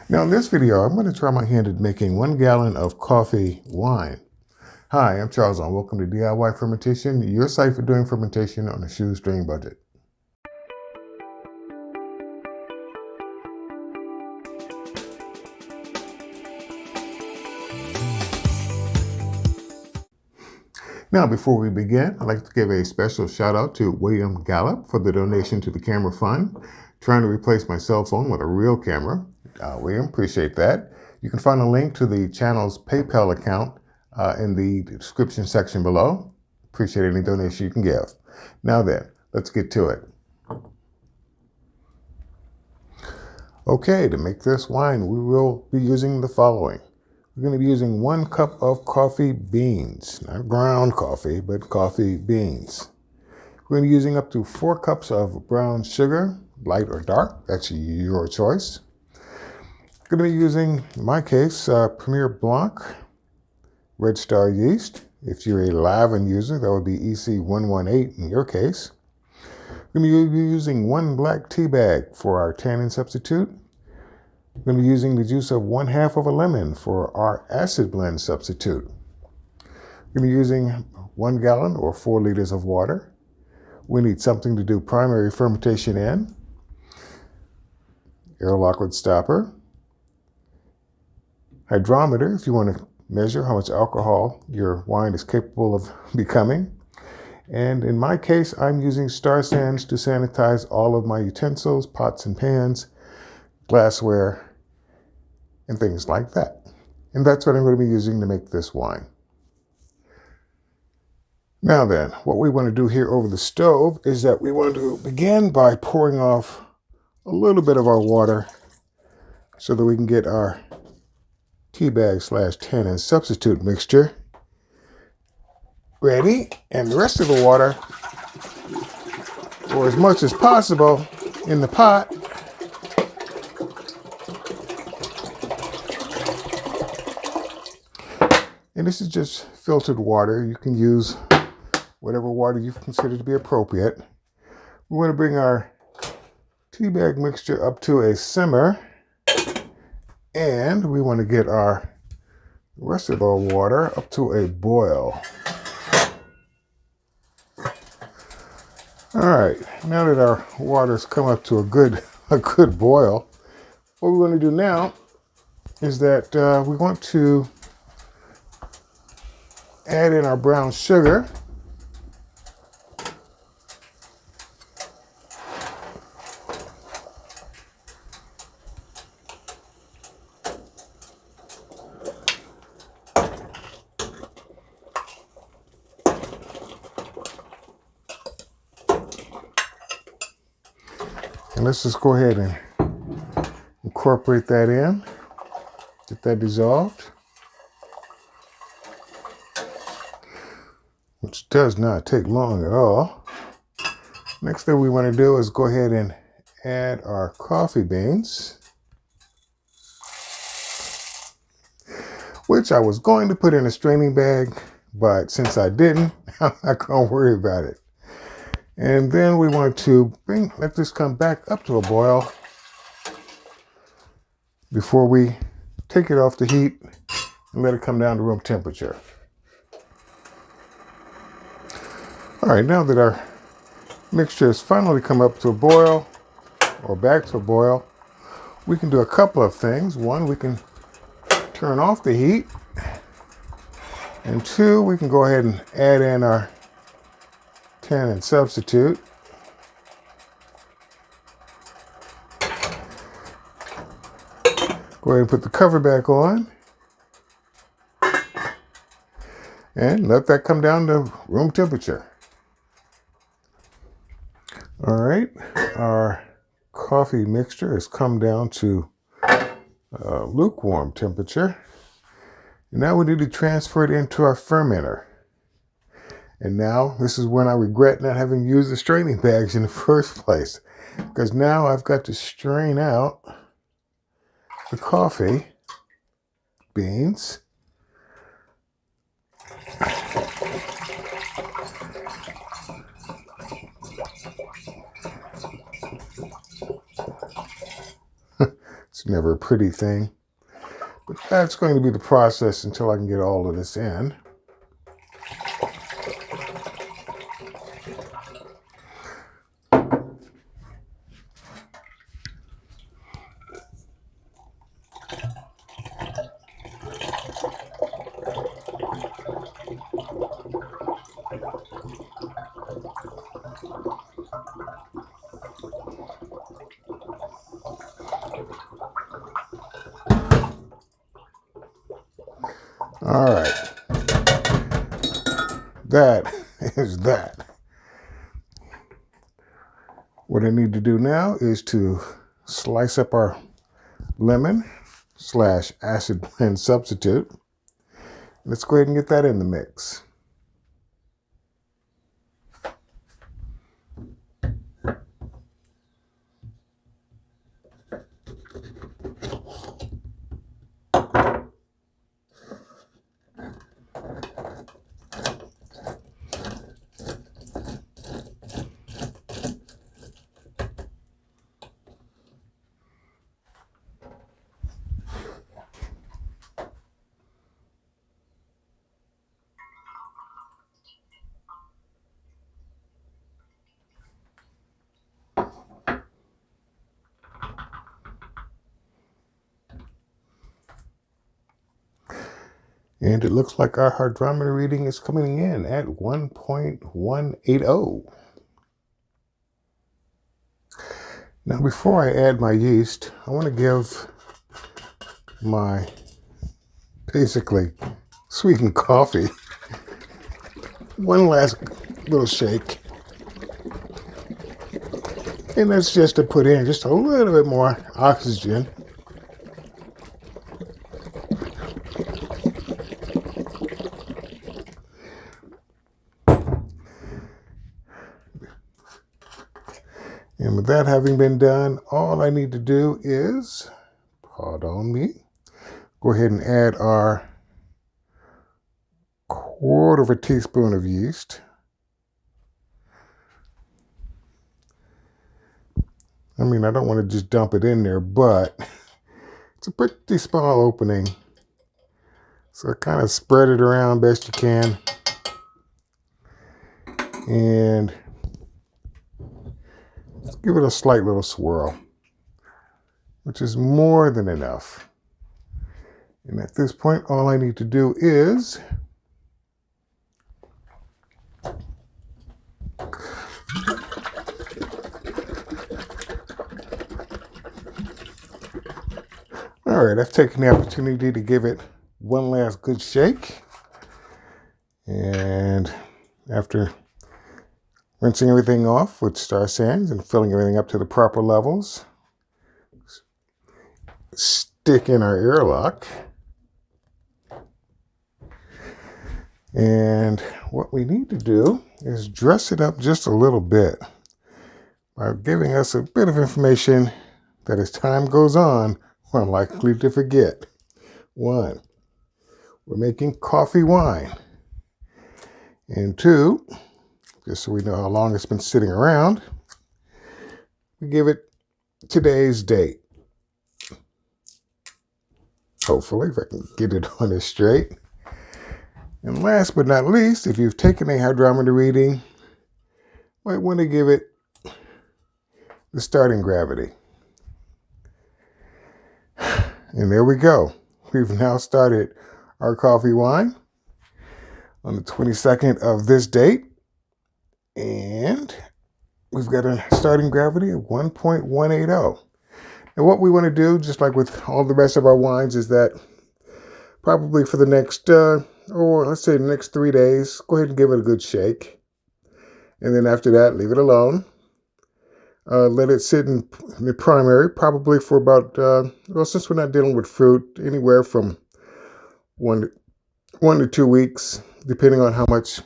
Now in this video, I'm going to try my hand at making 1 gallon of coffee wine. Hi, I'm Charles and welcome to DIY Fermentation, your site for doing fermentation on a shoestring budget. Now, before we begin, I'd like to give a special shout out to William Gallup for the donation to the camera fund, trying to replace my cell phone with a real camera. William, appreciate that. You can find a link to the channel's PayPal account in the description section below. Appreciate any donation you can give. Now then, let's get to it. Okay, to make this wine, we will be using the following. We're going to be using 1 cup of coffee beans, not ground coffee, but coffee beans. We're going to be using up to 4 cups of brown sugar, light or dark, that's your choice. We're going to be using, in my case, Premier Blanc Red Star yeast. If you're a Lavin user, that would be EC118 in your case. We're going to be using 1 black tea bag for our tannin substitute. We're going to be using the juice of 1/2 of a lemon for our acid blend substitute. We're going to be using 1 gallon or 4 liters of water. We need something to do primary fermentation in. Air liquid stopper. Hydrometer, if you want to measure how much alcohol your wine is capable of becoming. And in my case, I'm using Star Sands to sanitize all of my utensils, pots and pans, glassware, and things like that. And that's what I'm going to be using to make this wine. Now then, what we want to do here over the stove is that we want to begin by pouring off a little bit of our water so that we can get our teabag / tannin substitute mixture ready, and the rest of the water, or as much as possible, in the pot. And this is just filtered water. You can use whatever water you consider to be appropriate. We want to bring our teabag mixture up to a simmer, and we want to get our rest of our water up to a boil. All right, now that our water's come up to a good boil, what we're going to do now is that we want to add in our brown sugar. And let's just go ahead and incorporate that in, get that dissolved, which does not take long at all. Next thing we want to do is go ahead and add our coffee beans, which I was going to put in a straining bag, but since I didn't, I'm not going to worry about it. And then we want to let this come back up to a boil before we take it off the heat and let it come down to room temperature. All right, now that our mixture has finally come up to a boil, or back to a boil, we can do a couple of things. 1, we can turn off the heat. And 2, we can go ahead and add in our tannin substitute. Go ahead and put the cover back on and let that come down to room temperature. All right, our coffee mixture has come down to lukewarm temperature. And now we need to transfer it into our fermenter. And now, this is when I regret not having used the straining bags in the first place, because now I've got to strain out the coffee beans. It's It's never a pretty thing. But that's going to be the process until I can get all of this in. All right, that is that. What I need to do now is to slice up our lemon / acid blend substitute. Let's go ahead and get that in the mix. And it looks like our hydrometer reading is coming in at 1.180. Now, before I add my yeast, I want to give my basically sweetened coffee one last little shake. And that's just to put in just a little bit more oxygen. And with that having been done, all I need to do is, pardon me, go ahead and add our 1/4 teaspoon of yeast. I mean, I don't want to just dump it in there, but it's a pretty small opening. So kind of spread it around best you can. And let's give it a slight little swirl, which is more than enough. And at this point, all I need to do is all right, I've taken the opportunity to give it one last good shake. And after rinsing everything off with Star Sands and filling everything up to the proper levels, stick in our airlock. And what we need to do is dress it up just a little bit by giving us a bit of information that as time goes on, we're likely to forget. 1, we're making coffee wine. And 2, just so we know how long it's been sitting around, we give it today's date. Hopefully, if I can get it on this straight. And last but not least, if you've taken a hydrometer reading, you might want to give it the starting gravity. And there we go. We've now started our coffee wine on the 22nd of this date. And we've got a starting gravity of 1.180. And what we want to do, just like with all the rest of our wines, is that probably for the next, let's say the next 3 days, go ahead and give it a good shake. And then after that, leave it alone. Let it sit in the primary, probably for about, since we're not dealing with fruit, anywhere from 1 to 2 weeks, depending on how much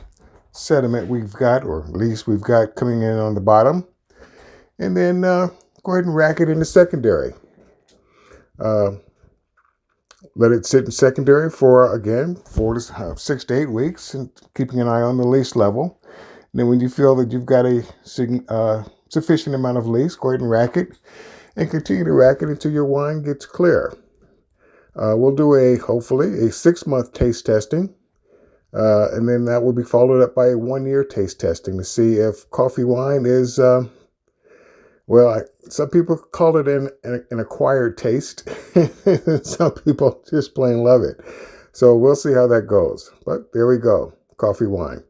sediment we've got, or at least we've got coming in on the bottom. And then go ahead and rack it into secondary. Let it sit in secondary for, again, 6 to 8 weeks, and keeping an eye on the least level. And then when you feel that you've got a sufficient amount of least, go ahead and rack it. and continue to rack it until your wine gets clear. We'll do hopefully a 6-month taste testing, and then that will be followed up by a 1-year taste testing to see if coffee wine is, some people call it an acquired taste. Some people just plain love it. So we'll see how that goes. But there we go, coffee wine.